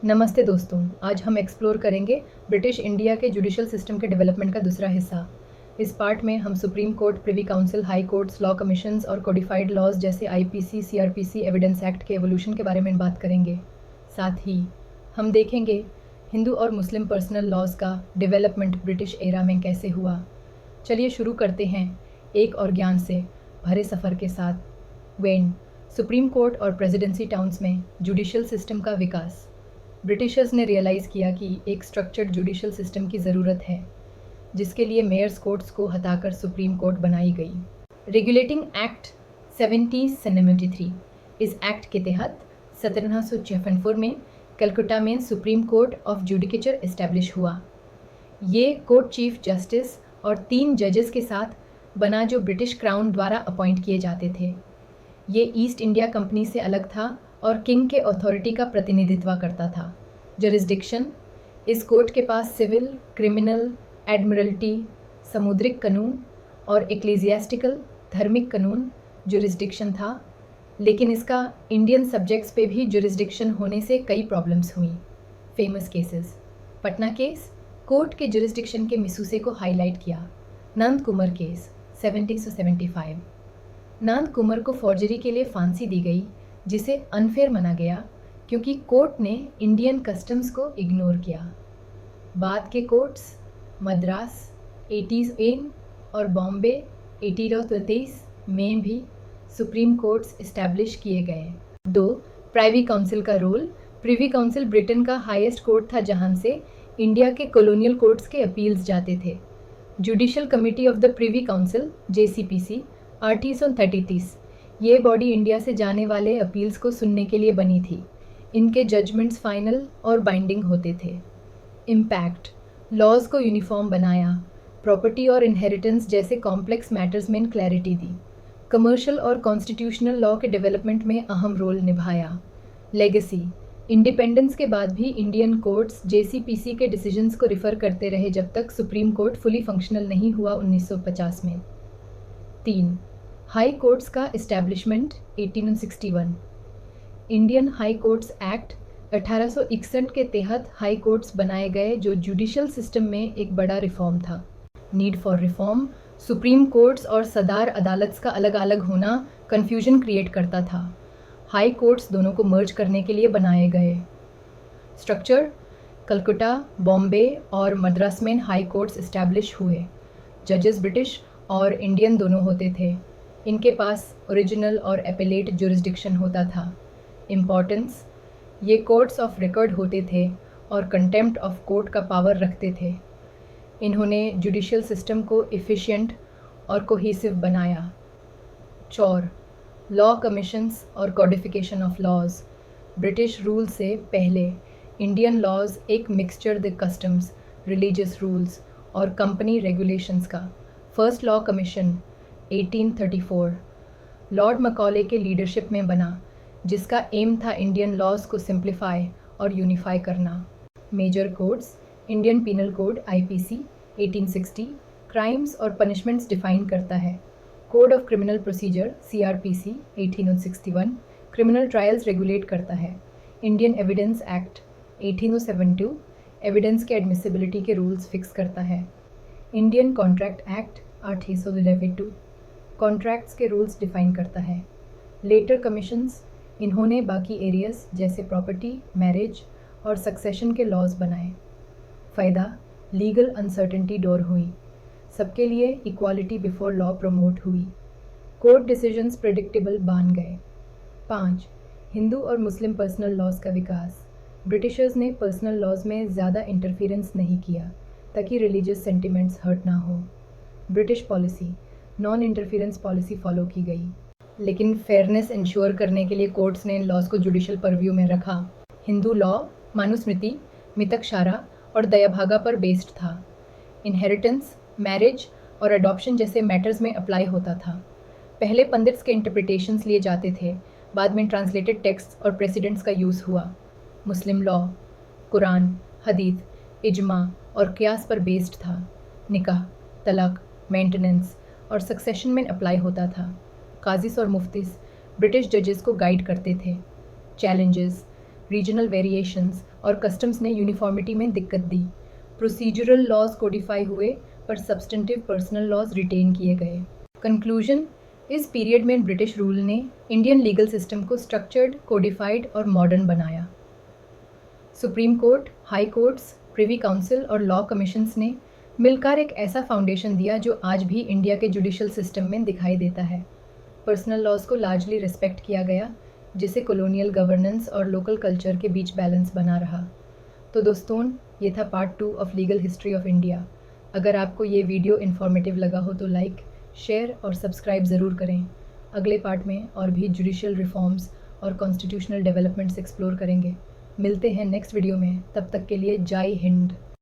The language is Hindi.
नमस्ते दोस्तों, आज हम एक्सप्लोर करेंगे ब्रिटिश इंडिया के जुडिशल सिस्टम के डेवलपमेंट का दूसरा हिस्सा। इस पार्ट में हम Supreme Court, Privy Council, High Courts, law commissions और कोडिफाइड लॉज जैसे आईपीसी, सीआरपीसी, एविडेंस एक्ट के एवोल्यूशन के बारे में बात करेंगे। साथ ही हम देखेंगे हिंदू और मुस्लिम पर्सनल लॉज का डेवलपमेंट ब्रिटिश एरा में कैसे हुआ। चलिए शुरू करते हैं एक और ज्ञान से भरे सफ़र के साथ। वेन सुप्रीम कोर्ट और प्रेसिडेंसी टाउन्स में जुडिशल सिस्टम का विकास। ब्रिटिशर्स ने रियलाइज़ किया कि एक स्ट्रक्चर्ड जुडिशल सिस्टम की ज़रूरत है, जिसके लिए मेयर्स कोर्ट्स को हटाकर सुप्रीम कोर्ट बनाई गई। Regulating act 1773। इस एक्ट के तहत 1754 में कलकत्ता में supreme court of judicature establish हुआ। ये कोर्ट चीफ जस्टिस और 3 जजेस के साथ बना जो ब्रिटिश क्राउन द्वारा अपॉइंट किए जाते थे। ये ईस्ट इंडिया कंपनी से अलग था और किंग के अथॉरिटी का प्रतिनिधित्व करता था। जुरिस्डिक्शन, इस कोर्ट के पास सिविल, क्रिमिनल, एडमिरल्टी, समुद्रिक कानून और एक्लेसियास्टिकल धार्मिक कानून जुरिस्डिक्शन था, लेकिन इसका इंडियन सब्जेक्ट्स पे भी जुरिस्डिक्शन होने से कई प्रॉब्लम्स हुई। Famous cases. Patna case court के जुरिस्डिक्शन के मिसूसे को हाईलाइट किया। नंद कुमार केस 1775। नंद कुमार को फॉर्जरी के लिए फांसी दी गई, जिसे अनफेयर माना गया क्योंकि कोर्ट ने इंडियन कस्टम्स को इग्नोर किया। बाद के कोर्ट्स मद्रास 18 और बॉम्बे 1833 में भी सुप्रीम कोर्ट्स इस्टेब्लिश किए गए। 2. प्राइवी काउंसिल का रोल। प्रिवी काउंसिल ब्रिटेन का हाईएस्ट कोर्ट था, जहां से इंडिया के कॉलोनियल कोर्ट्स के अपील्स जाते थे। Judicial Committee of the Privy Council JCPC 1833। ये बॉडी इंडिया से जाने वाले अपील्स को सुनने के लिए बनी थी। इनके जजमेंट्स फाइनल और बाइंडिंग होते थे। इम्पैक्ट, लॉज को यूनिफॉर्म बनाया, प्रॉपर्टी और इनहेरिटेंस जैसे कॉम्प्लेक्स मैटर्स में क्लैरिटी दी, कमर्शियल और कॉन्स्टिट्यूशनल लॉ के डेवलपमेंट में अहम रोल निभाया। लेगेसी, इंडिपेंडेंस के बाद भी इंडियन कोर्ट्स JCPC के डिसीजंस को रिफ़र करते रहे जब तक सुप्रीम कोर्ट फुली फंक्शनल नहीं हुआ 1950 में। 3. हाई कोर्ट्स का establishment 1861। Indian high courts act 1861 के तहत हाई कोर्ट्स बनाए गए, जो जुडिशल सिस्टम में एक बड़ा रिफॉर्म था। Need for reform, supreme courts और सदार अदालत्स का अलग अलग होना कन्फ्यूजन क्रिएट करता था। हाई कोर्ट्स दोनों को मर्ज करने के लिए बनाए गए। स्ट्रक्चर, कलकत्ता, बॉम्बे और मद्रास में हाई कोर्ट्स इस्टेब्लिश हुए। जजेस ब्रिटिश और इंडियन दोनों होते थे। इनके पास ओरिजिनल और एपेलेट जुरिस्डिक्शन होता था। इम्पॉर्टेंस, ये कोर्ट्स ऑफ रिकॉर्ड होते थे और कंटेम्प्ट ऑफ कोर्ट का पावर रखते थे। इन्होंने जुडिशियल सिस्टम को एफिशिएंट और कोहेसिव बनाया। 4. लॉ कमीशंस और codification of laws. British rule से पहले इंडियन लॉज एक mixture the customs, religious rules और कंपनी रेगुलेशंस का। First law commission 1834 Lord Macaulay के लीडरशिप में बना, जिसका एम था इंडियन लॉज को सिंप्लीफाई और यूनिफाई करना। Major codes, Indian Penal Code IPC 1860 crimes और पनिशमेंट्स डिफाइन करता है। Code of criminal procedure CRPC 1861 criminal trials regulate करता है। इंडियन एविडेंस एक्ट 1872 एविडेंस के एडमिसिबिलिटी के रूल्स फिक्स करता है। इंडियन कॉन्ट्रैक्ट एक्ट 1892 कॉन्ट्रैक्ट्स के रूल्स डिफाइन करता है। लेटर कमीशंस, इन्होंने बाकी एरियाज जैसे प्रॉपर्टी, मैरिज और सक्सेशन के लॉज बनाए। फ़ायदा, लीगल अनसर्टेनिटी दूर हुई, सबके लिए इक्वालिटी बिफोर लॉ प्रमोट हुई, कोर्ट डिसीजंस प्रेडिक्टेबल बन गए। 5. हिंदू और मुस्लिम पर्सनल लॉज का विकास। ब्रिटिशर्स ने पर्सनल लॉज में ज़्यादा इंटरफेरेंस नहीं किया ताकि रिलीजियस सेंटिमेंट्स हर्ट ना हो। British policy, non interference policy follow की गई, लेकिन फेयरनेस इंश्योर करने के लिए कोर्ट्स ने इन लॉज को जुडिशल परव्यू में रखा। हिंदू लॉ मनुस्मृति, मितकशारा और दयाभागा पर बेस्ड था। इनहेरिटेंस, मैरिज और अडॉप्शन जैसे मैटर्स में अप्लाई होता था। पहले पंडित्स के इंटरप्रिटेशंस लिए जाते थे, बाद में ट्रांसलेटेड टेक्स्ट और प्रेसिडेंट्स का यूज़ हुआ। मुस्लिम लॉ कुरान, हदीस, इजमा और क़ियास पर बेस्ड था। निकाह, तलाक, मेंटेनेंस और सक्सेशन में अप्लाई होता था। काजिस और मुफ्तिस ब्रिटिश जजेस को गाइड करते थे। चैलेंजेस, रीजनल वेरिएशंस और कस्टम्स ने यूनिफॉर्मिटी में दिक्कत दी। प्रोसीजरल लॉज कोडिफाई हुए पर सब्सटेंटिव पर्सनल लॉज रिटेन किए गए। कंक्लूजन, इस पीरियड में ब्रिटिश रूल ने इंडियन लीगल सिस्टम को स्ट्रक्चर्ड, कोडिफाइड और मॉडर्न बनाया। Supreme Court, High Courts, Privy Council और लॉ कमीशंस ने मिलकर एक ऐसा फाउंडेशन दिया जो आज भी इंडिया के जुडिशल सिस्टम में दिखाई देता है। पर्सनल लॉज को लार्जली रिस्पेक्ट किया गया, जिसे कॉलोनियल गवर्नेंस और लोकल कल्चर के बीच बैलेंस बना रहा। तो दोस्तों, ये था part 2 of legal history of India. अगर आपको ये वीडियो इन्फॉर्मेटिव लगा हो तो लाइक, शेयर और सब्सक्राइब ज़रूर करें। अगले पार्ट में और भी जुडिशल रिफॉर्म्स और कॉन्स्टिट्यूशनल डेवलपमेंट्स एक्सप्लोर करेंगे। मिलते हैं नेक्स्ट वीडियो में, तब तक के लिए जय हिंद।